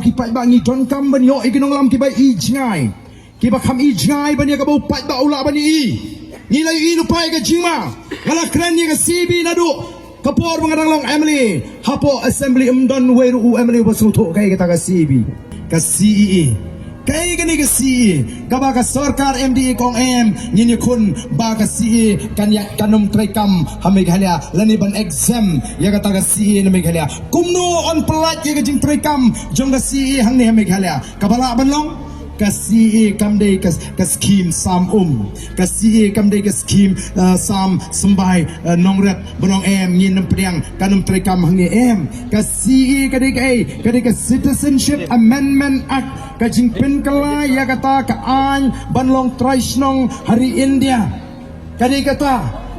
ki pai ba ngi don kam ban yo ikinong lam ki ba i jingai ki ba kham i jingai ban ya ka bo pai ba ula ban i ni lai i nu pai ka jingma ngala kran ni ka cb na do kapor mengadang long emily hapo assembly don weru u emily wasu to kai ka cb ka cee kai ka ni ka cee ka ba ka sarkar mde kong em ni ni kun ba ka cee kan ya kanum trekam hameghalia lani ban exam ya ka cee na meghalia kumno on plat ya ka jing trekam jong ka cee hang ni hameghalia ka bala ban long ka cee kam dei ka scheme sam ka cee kam dei ka scheme sam sambai nongret bonong em yin nam priang kanum trekam hang ni em ka cee ka dei ka citizenship amendment act ka jingpin kala ya kata ka an banlong traisnong hari India kadi kata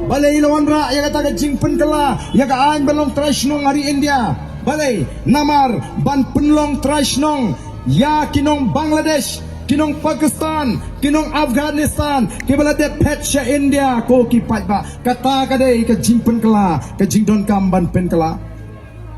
balai lawan ra ya kata ka jingpin kala ya ka an banlong traisnong hari India balai namar ban penlong traisnong ya kinong Bangladesh kinong Pakistan kinong Afghanistan kibala de petcha India ko ki pai ba kata kadai ka jingpin kala ka jingdon kam ban pen kala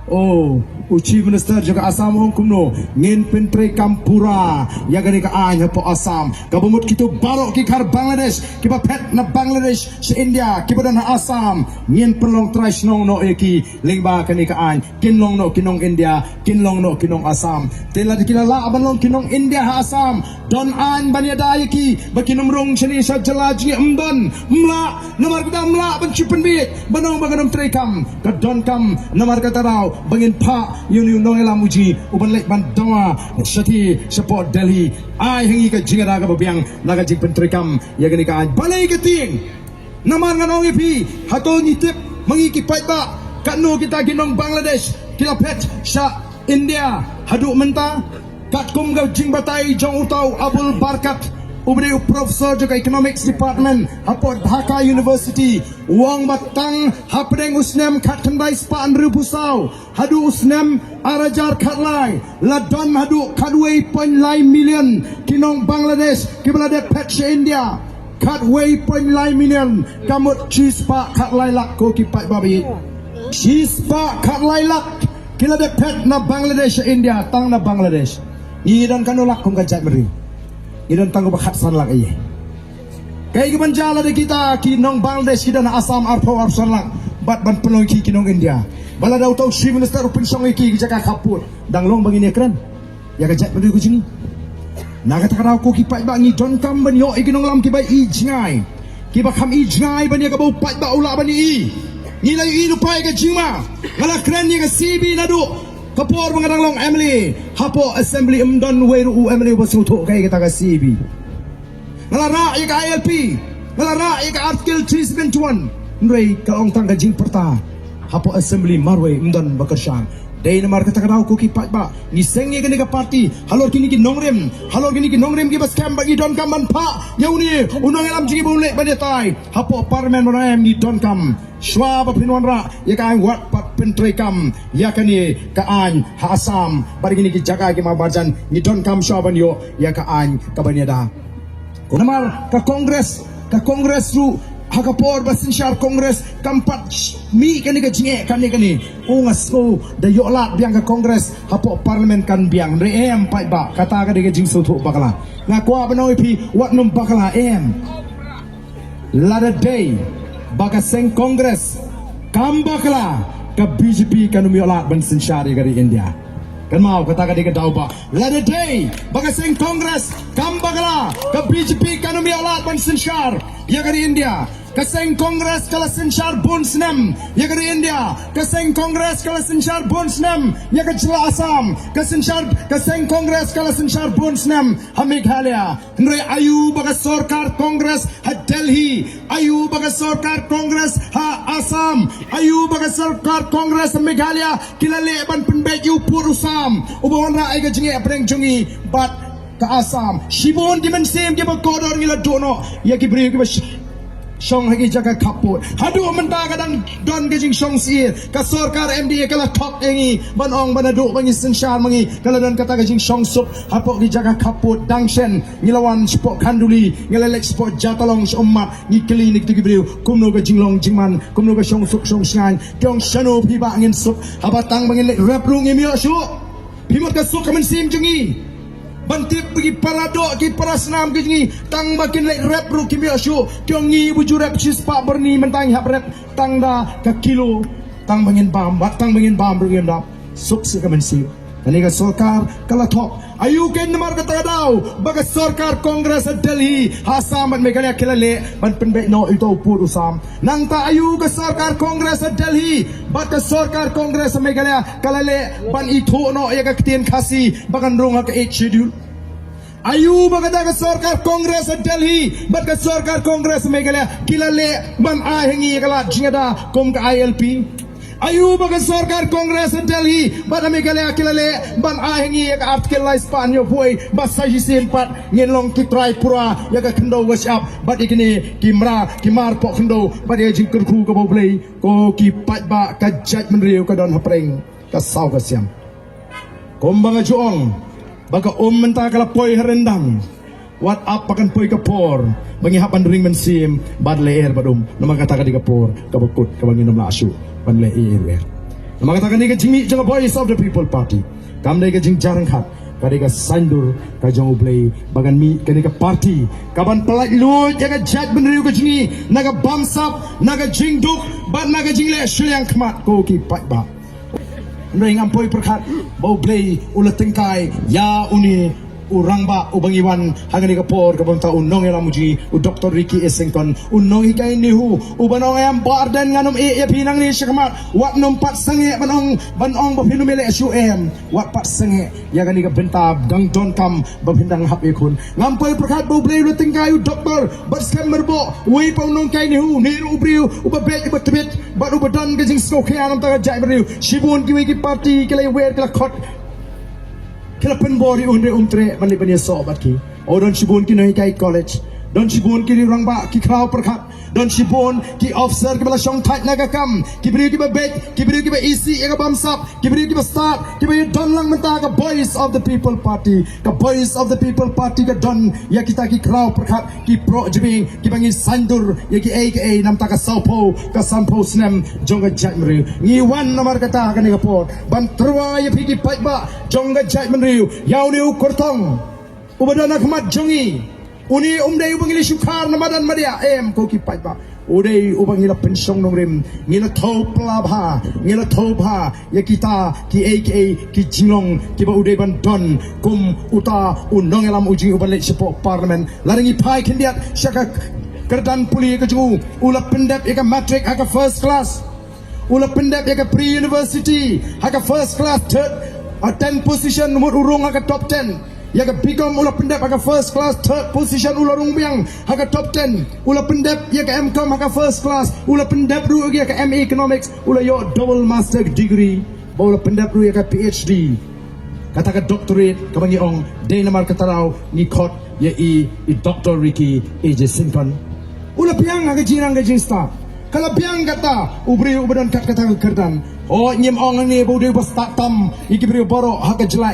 oh Chief Minister juga Assam hong kumno ngin pentre kampura ya gani ka anya po Assam kabumut kito barok ki kar Bangladesh kiba pet na Bangladesh sa India kiba na Assam ngin pelong trash nong no eki lingba kani ka an kinlong no kinong India kinlong no kinong Assam tela dikilala abanong kinong India ha Assam don an banyada eki bakinumrong chani sa jalaji umdon mla namar kita mla ban chipen bit banong baganum trekam ka don kam namar kata raw bangin pa yung nong elam uji uban lek ban dawa shati support Delhi ai hangi ka jingara ka babiang naga jing pentrikam ya gani ka balai ka ting naman nganong ipi hato ni tip mangi ki pai ba kanu kita ginong Bangladesh kita pet sa India hadu menta kat kum ga jing batai jong utau Abul Barkat ubri profesor juga economics department hapot Dhaka University uang batang hapdeng usnem kat kendai spaan ribusau hadu usnem arajar katlai ladon hadu kadway point lai million kinong Bangladesh kibala de petche India kadway point lai million kamut chispa katlai lak ko kipat babi chispa katlai lak kila de pet na Bangladesh India tang na Bangladesh ni dan kanulak kung kajat meri idan tanggo bakhat sanlang iye kay gibanjala de kita kinong Bangladesh kita na Assam arpo sanlang bat ban pelong ki kinong India bala daw taw Chief Minister upin song iki jaka kaput danglong bangin ekran ya kajat bedu ku sini naga takaraw ko ki pai ba ngi don kam ban yo ikinong lam ki bai i jingai ki ba kham i jingai ban ya ka bau pai ba ula ban i ni lai i nu pai ka jingma ngala kran ni ka cb na do kapor mengadang long Emily hapo assembly don weru u Emily wasu to kai kita ka CB ngalara ya ka ILP ngalara ya ka article 371 ndrei ka ong tang ka jing perta hapo assembly marwe don bakarsan dai namar kata kadau ko ki pat ba ni sengye gani ka party halor kini ki nongrem ki bas kam bagi don kam ban pa yauni unong elam jigi bule badetai hapo parliament moram ni don kam shwa ba pinwan ra ya ka wat pat pentrekam ya kani ka an ha Assam bari gini ki jaga ki mabarjan ni don kam shwa ban yo ya ka an ka banyada namar ka kongres ru hakapor basin syar kongres kampat mi kani ka jinge kani ungas ko da yolat biang ka kongres hapo parlimen kan biang re em pai ba kata ka de jing so tho bakala nga kwa banoi pi wat num bakala em lada day baka seng kongres kam bakala ka BJP kan yolat basin syar dari India kan mau kata ka de daw ba lada day baka seng kongres kam bakala ka BJP kan yolat basin syar ya dari India kaseng kongres kala sensyar bonsnem ya dari India kaseng kongres kala sensyar bonsnem ya ke Jela Assam kaseng kongres kala sensyar bonsnem ha Meghalaya ndre ayu baga sarkar kongres ha Delhi ayu baga sarkar kongres ha Assam ayu baga sarkar kongres ha Meghalaya kilale ban penbek yu pur usam ubawan ra ai ga jinge apreng jungi bat ka Assam shibon dimensem ke ba kodor ngila dono ya ki bri ki Shong hagi jaga kaput hadu menta kadang don gejing shong siir ka sarkar MDA kala top engi banong banadu bangi sensyar mangi kala don kata gejing shong sup hapok gi jaga kaput dangshen ngilawan spok kanduli ngilalek spok jatalong umat ngi klinik tu gibriu kumno gejing long jingman kumno ga shong sup shong shan kyong shano pi ba ngin sup habatang bangin lek rap rung imyo shu Pimot ka sok kaman sim jungi. Bantip pergi paradok ki parasnam ki jungi. Tang makin lek rap ru kimi asyo. Kyongi buju rap cis pak berni mentang hap rap tang da ka kilo. Tang bangin bam bergen dap. Sok se kaman sim. Kani ka sarkar kalatok. Ayu ken namar kata daw. Baga sarkar Kongres Delhi hasamat Meghalaya kilale ban penbek no ito pur usam. Nang ta ayu ka sarkar Kongres Delhi bat ka sarkar Kongres Meghalaya kalale ban ito no ya ka kitien kasi bagan rong ka 8 schedule. Ayu baga ka sarkar Kongres Delhi bat ka sarkar Kongres Meghalaya kilale ban ahengi kala jingada kom ka ILP. Ayu baga sarkar Kongres Delhi bada Meghalaya kilale ban ahengi ya artikel la Spanyo boy basa hisin pat ngelong ki Tripura ya ka kendo whatsapp bad ikini kimar pok kendo bad ya jingker ku ka boblei ko ki pat ba ka judgment riu ka don hapreng ka saw ka siam kombanga juong baga menta kala poi herendang what up pakan poi kapor bangi hapan ring mensim bad leer badum nama kata ka di kapor ka bekut ka bangi namla asu ban le air nama kata ka ni ka jimi jang voice of the people party kam dai ka jing jarang khat ka dai ka sandur ka jang ublei bagan mi ka ni ka party kaban pelai lu jaga jat benriu ka jingi naga bamsap naga jing duk ban naga jing le syang khmat ko ki pat ba ndai ngampoi perkhat bau blei ula tengkai ya uni urang ba ubang iwan hangani kapor kabang ta unong ela muji u Dr. Ricky Essington unong hikai ni hu ubanong ayam bardan nganom e pinang ni syakmat wat nom pat sange banong ba pinumele SUM wat pat sange ya gani ka benta gang don kam ba pindang hap ekun ngampoi perkhat bo blei lu tingkai u doktor bat skam merbo wi pa unong kai ni hu ni u briu u ba bet ba tebet ba u badan ke jing skok khianam ta jai briu shibun ki wi ki party ki lai wer ki khot kila penbori unre bani bani sobat ki don shibun ki nahi kai college don shibun ki rang ba ki kraw perkhat don shibun ki officer ki bala shong thai naga kam ki bri ki ba bet ki bri ki ba EC ya bam sap ki bri ki ba start ki ba don lang menta ka voice of the people party ka voice of the people party ka don ya kita ki kraw perkhat ki pro jibing ki bangi sandur ya ki aka nam ta ka saupo ka sampo snem jonga jatmri ni wan namar kata ka ni ka por ban terwa ya phi ki pai ba jonga jatmri yaw ni kortong ubadana khmat jongi uni umdai ubangili syukar namadan madia ko ki pai ba udai ubangila pensong nongrim ngila thopla bha ngila thopha ya kita ki aka ki jinglong ki ba udai ban don kum uta unong elam uji ubanle sepo parliament larangi pai kendiat syaka kerdan puli ke jungu ula pendap eka matric aka first class ula pendap eka pre university aka first class third 10 position nomor urung aka top 10 yaga bigom ula pendap aga first class third position ula rungbiang aga top 10 ula pendap yaga MCom aga first class ula pendap ru yaga MA economics ula yo double master degree ula pendap ru yaga PhD kata ka doctorate kabangi ong day namar katarau ni khot ya i Dr. Ricky Essington ula piang aga jinang ga jinsta kala piang kata ubri ubadan kat kata kerdan oh nyem ong ni bodi bas tak tam iki beri boro hak jela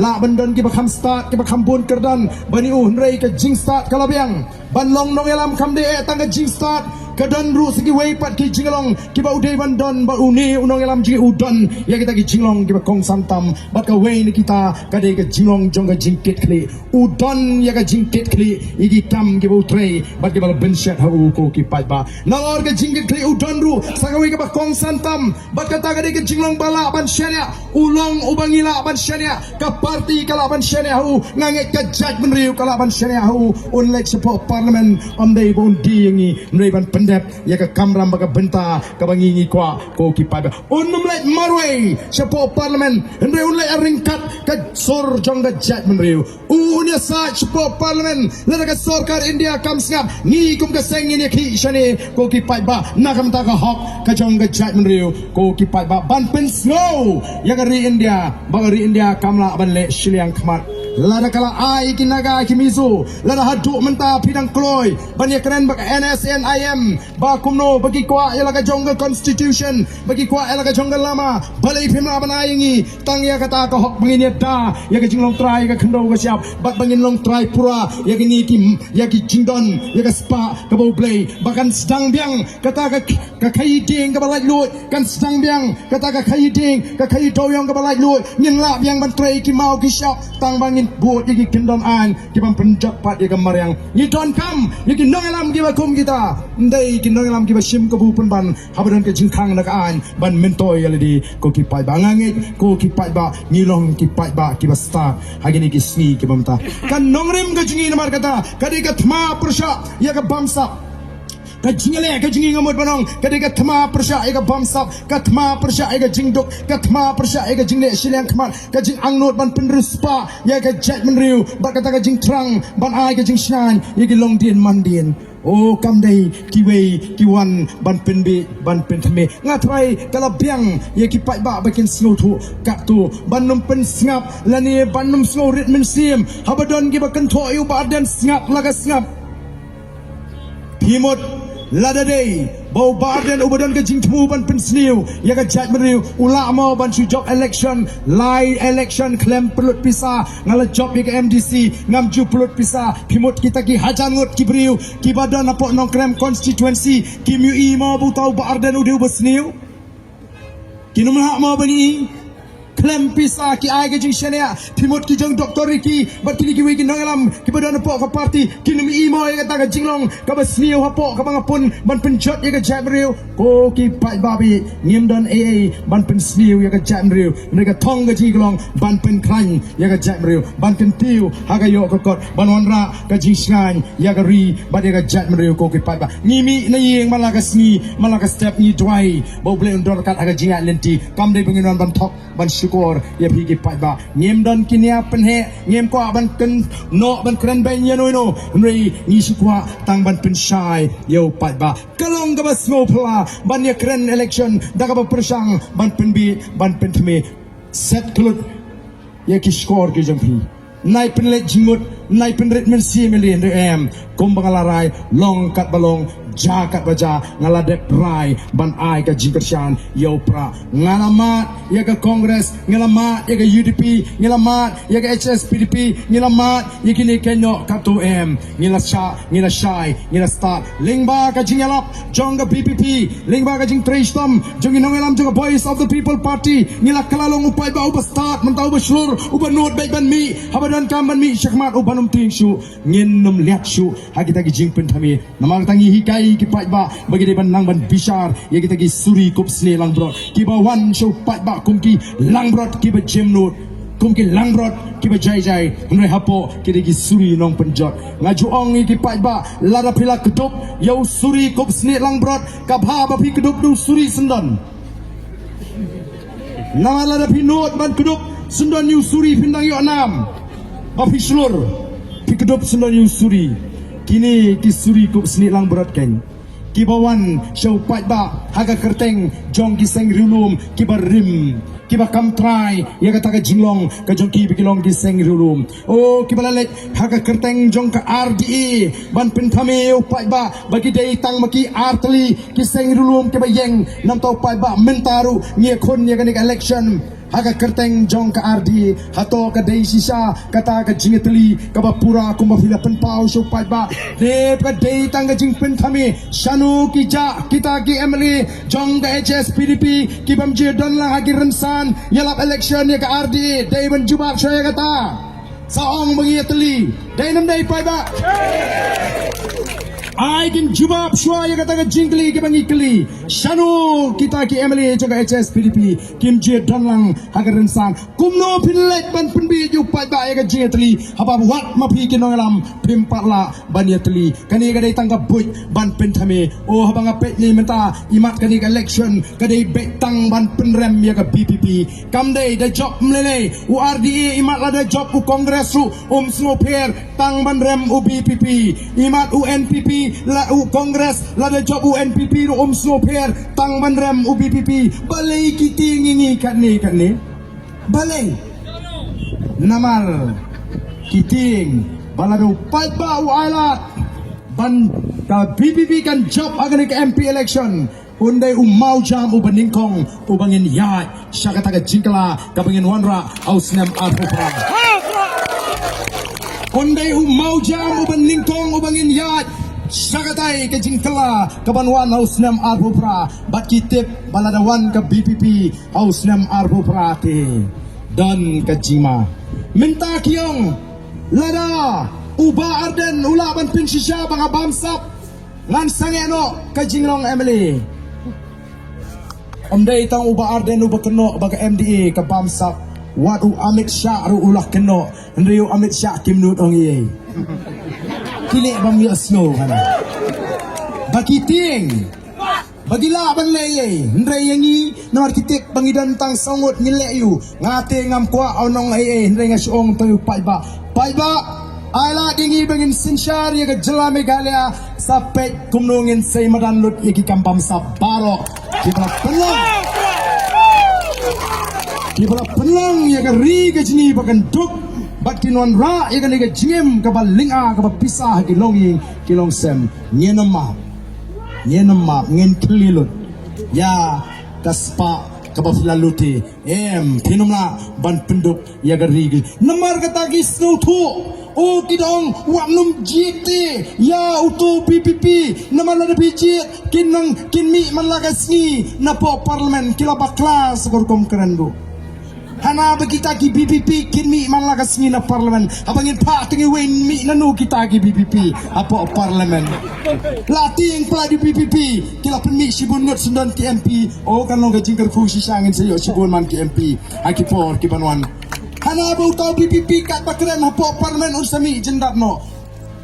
la bandon ki bakam start ki bakam bun kerdan bani unrei ke jing start kala biang ban long nong elam kam de tangga jing start kedan ru segi wei pat ki jinglong ki ba udai bandon ba uni unong elam ji udon ya kita ki jinglong ki bakong santam bat ka wei ni kita kade ke jinglong jong ka jingkit kli udon ya ka jingkit kli iki tam ki ba utrei bat ki ba benshat ha u ko ki pat ba nalor ke jingkit kli udon ru saka wei ki bakong santam bat kata kade ke jinglong bala ban syania ulong ubangila ban syania ka parti kala ban syania hu nganget ka judgment riu kala ban syania hu unlek support parliament amdei bon di yangi mrei ban pendap ya ka kamram baga benta ka bangi ngi kwa ko ki pada unum lek marway support parliament mrei unlek aringkat ka sor jong ka judgment riu unya sa support parliament la ka sarkar india kam snap ni kum ka seng ni ki shane ko ki pada nakam ta ka hok ka jong ka judgment riu ko ki ba ban pen snow ya gari India kamla ban le shiliang khmat lada kala ai kinaga kimizu lada hadu menta pidang kloy ban ya keren bak NSNIM ba kumno bagi kwa ya laga jonga constitution bagi kwa ya laga jonga lama balai phimla ban aingi tang ya kata ka hok bangin da ya ka jinglong trai ka khndo ka siap bat bangin long trai pura ya ki ni kim ya ki jingdon ya ka spa ka bo play bahkan sedang biang kata ka ka khai ding ka balai lui kan sang biang kata ka khai ding ka khai toyong ka balai lui ngin la biang ban trei ki mau ki shop tang bangin buat ki kendon an ki ban penjak pat ki mariang ni don kam ni ki nong alam ki ba kum kita ndai ki nong alam ki ba sim ka bu pen ban habadon ke jingkhang nak an ban mentoy aledi ko ki pai ba ngangit ko ki pai ba ngilong ki pai ba ki ba start hagini ki sni ki bamta kan nongrim ka jingi namar kata kadi ka thma prasha ya ka bamsa ka jingale ka jingi ngamot banong kadi ka thma prasha ya ka bamsa ka thma prasha ya ka jingdok ka thma prasha ya ka jingle silang khmat ka jing angnot ban penruspa ya ka jet menriu ba kata ka jing trang ban ai ka jing shan ya ki long dien man dien oh kam dai ki wei ki wan ban pen bi ban pen thme nga thrai kala biang ye ki pai ba bakin snow thu ka tu ban num pen snap lani ban num snow rit men sim habadon gi bakan tho yu ba den snap laga snap pimot lada day bau badan ubadan ke jingtmu ban pen sniu ya ka jat meriu ulama ban su job election lie election claim pelut pisa ngala job ya ka MDC ngam ju pelut pisa pimot kita ki hajan ngot ki beriu ki badan apok nong claim constituency ki mu i mau bu tau badan udiu besniu ki nom hak mau bani claim pisa ki ai ke jing shania pimot ki jong doktor ki bat ki ki wi ki nongalam ki badan apok ka party ki nom i mau ya ka ta ka jinglong ka besniu apok ka bangapun ban penjot ya ka jat meriu ko ki pai babi ngim don AA ban pen sniu ya ka jat meriu mereka thong ka jinglong ban pen kran ya ka jat meriu ban pen tiu ha ka yo ka kot ban wanra ka jing sngan ya ka ri bat ya ka jat meriu ko ki pai ba ngimi na yeng malaka sni malaka step ni dwai bo ble ndor kat ha ka jinga lenti kam dei penginon ban thok ban syukur ya pi ki pai ba ngim don kinia pen he ngim ko ban ken no ban kren ben ya no nri ni sikwa tang ban pen shai yo pai ba kalong ka ba snow pla ban ya kren election da ka ba persang ban pen bi ban pen thme set klut ya ki score ki jampi nai pen le jingut nai pen ret men si million em kom bangalarai long kat balong ja kat baja ngaladep rai ban ai ka jingkershan yo pra ngalamat ya ka kongres ngalamat ya ka UDP ngalamat ya ka HSPDP ngalamat ya kini kenyo ka 2M ngila shai ngila start lingba ka jingalap jong ka PPP lingba ka jing tristom jong inongelam jong ka voice of the people party ngila kalalong upay ba uba start mentau ba slur uba not baik ban mi habadan kam ban mi syakmat ubanum ting shu ngin num liat shu hagita ki jing pen thami namang tangi hikai ki pai ba bagi de ban nang ban bishar ya kita ki suri kup sne lang brot ki ba wan show pai ba kum ki lang brot ki ba jem not kum ki lang brot ki ba jai jai nre hapo ki de ki suri nong penjot ngaju ong ki pai ba lara pila kedup yo suri kup sne lang brot ka bha ba pi kedup du suri sendon nama lara pi not ban kedup sendon yu suri pindang yo enam ba pi slur pi kedup sendon yu suri kini ki suri kup sni lang berat keng ki bawan show pai ba haga kerteng jong ki seng rilum ki barim ki ba kam try ya kata ka jinglong ka jong ki bikilong ki seng rilum oh ki balalet haga kerteng jong ka RDE ban pen thame pai ba bagi dei tang maki artli ki seng rilum ki ba yeng nam tau pai ba mentaru ngie khon ya kanik election haga kerteng jong ka RD hato ka dei sisa kata ka jingetli ka bapura kumba fila pen pau so pai ba de ka dei tang ka jing pen thami shanu ki ja kita ki emily jong ka HSPDP ki bamje don la hagi rensan yalap election ya ka RD dei ban jubak saya kata saong mengiatli dei nam dei pai ba ai kin jubab shwa ya kata ka jingli ki bangi kli shanu kita ki emily jong ka HSPDP kim je don lang hagi rensan kumno pinlet ban penbi ju pai ba ya ka jingetli haba wat ma pi ki nongalam pim patla ban yatli kani ka dei tang ka buj ban pen thame oh haba nga pet ni menta imat kani ka election ka dei bet tang ban penrem ya ka BPP kam dei da job mlele u RDE imat la da job u kongres su sngoper tang ban rem u BPP imat u NPP la u kongres la da job u NPP ru sngoper tang ban rem u BPP balai kiti ngingi kat ni balai namal kiting balado pai ba u alat ban ka BPP kan job agan ka MP election undai mau jam ubaning kong ubangin yat syakata ka jingkala ka bangin wanra ausnem arhopra undai mau jam ubaning kong ubangin yat Syagatai ke jingkela Kabanwan haus nem arbupra Bat kitip baladawan ke BPP haus nem arbupra te Dan ke jima Minta kiong Lada Uba Arden Ulaban pinsisya banga bamsap Ngan sangeno ke jinglong Emily Omday tang uba Arden uba keno baga MDA ke bamsap Wadu Amit Syah ru ulah keno Henriu Amit Syah kimnut ong iye Kini bang snow kana Bagi ting Bagila bang leye Henry yangi Namar kitik bangidan tang sangut ngilek yu Ngate ngam kwa onong Henry ngasyong tayo paiba Ala dingi bangin sinsyar ya ke jela Megalia Sapet kumnungin say madan lut Iki kambam sabaro Kibala pelang ya ke ri ke jini bagan duk Bat kinon ra ya ke jingem ke balinga ke pisah ke longi ke longsem nyenema ngen kelilut ya kaspa ke bafilaluti pinumla ban penduk ya ke ri namar kata gisnu tu o kidong wanum jite ya utu PPP namar ada bijit kinmi man lagasni napo parlemen kilaba kelas gorkom kerendu Hana kita ki BPP kinmi man lagas na parlimen abangin pa tingi wen mi nanu kita ki BPP apa parlimen lating pala di BPP kila penmi sibun ngot sundan ki MP o kan long gajing kerfu sisangin sayo sibun man ki MP akipor ki banwan hana bau tau BPP kat bakren apa parlimen unsami jendat no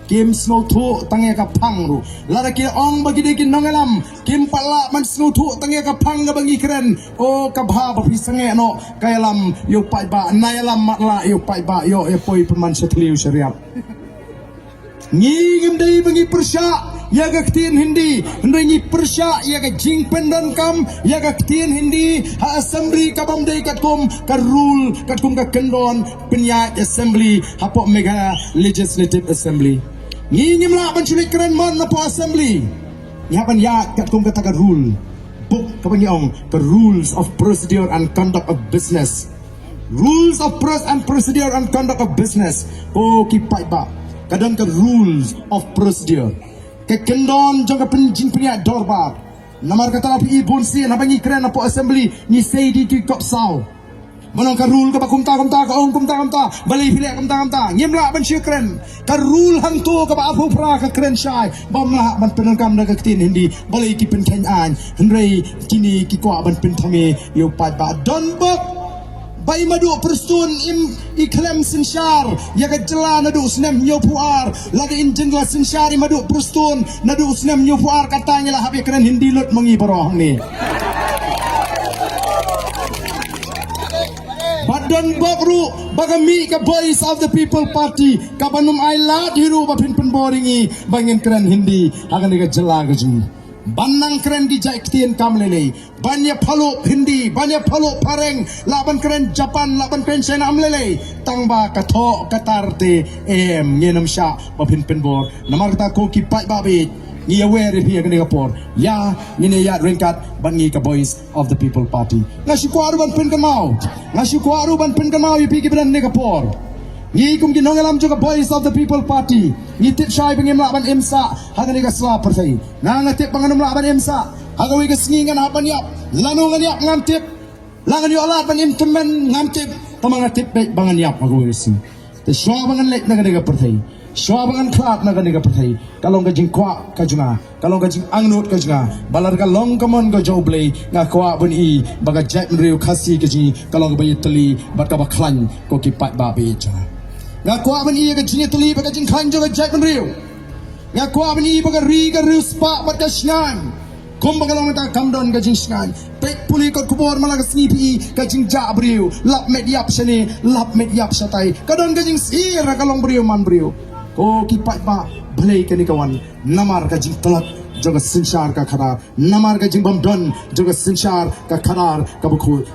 Kim snow tu tangya ka pangru lara ki ong bagi dekin nongalam kim pala man snow tu tangya ka pang ga bangi keren o ka bha ba pisange no kayalam yo pai ba nayalam matla yo pai ba yo poi perman setliu syariat ngim dai bangi persya ya ga ktin hindi ngi persya ya ga jing pendan kam ya ga ktin hindi ha assembly ka bam dai katkum ka rule katkum ka kendon penyat assembly hapo mega legislative assembly Ngini mla banculik keren man na po assembly. Nyapan ya kat kum kata rule. Book kapan yang the rules of procedure and conduct of business. Rules of procedure and conduct of business. Oh kipai ba. Kadang ke rules of procedure. Ke kendon jangka penjing punya dorba. Namar kata lapi ibun si nabangi keren na po assembly ni say di tu kop sao. Manong ka rule ka ba kumta balay pili kumta ngimla ban siya kren ka rule hang to ka ba apu pra ka kren syai bamla ban penangkam na ka tin hindi balay ki pen kenyan henry kini ki kwa ban pen thame yo pat ba don bok bay madu perstun iklem sinsyar ya ka jela nadu snem nyo puar lagi injengla sinsyar madu perstun nadu snem nyo puar katanya lah habi kren hindi lut mengi baroh ni Badan bakru bagami ka voice of the people party kabanum ailat hiru bapin penboringi bangin keren hindi akan diga jela gajung banang keren di jaiktian kamlele banyak palo hindi banyak palo pareng laban keren Japan laban keren China amlele tangba kato katarte nyenam sya bapin penbor namar ta ko ki pai babit ni aware pia kani kapor ya ni ya ringkat bangi ka voice of the people party ngasyukwaru ban pen kamau ngasyukwaru ban pen kamau ipi ki ban ni kapor ni kum ki nongalam juga voice of the people party ni tip syai bangi mlaban imsa hagani ka sla persai na ngatip banganum mlaban imsa hagawi ka singingan hapan yap lanu ngan yap ngantip langan yo alat ban imtemen ngantip pamangatip baik bangan yap hagawi sing te sywa bangan lek na ka persai Swabangan klap na gani ka patay kalong ka jing kwa ka junga kalong ka jing angnut ka junga balar ka long kamon ka joblay nga kwa bun i baga jack mriu khasi ka jing kalong ka bayi tali bat ka baklan ko ki pat ba be cha nga kwa bun i ka jing tali baga jing klan jo ka jack mriu nga kwa bun i baga ri ka riu spa bat ka snan kum baga long ta kamdon ka jing snan pek puli ko kubor malaga snipi ka jing ja briu lap met yap shani lap met yap satai kadon ka jing sir ka long briu man briu Oh kipat ba balay ka ni kawan namar ka jing talat jaga sinsyar ka kharar namar ka jing bamdon jaga sinsyar ka kharar ka bukul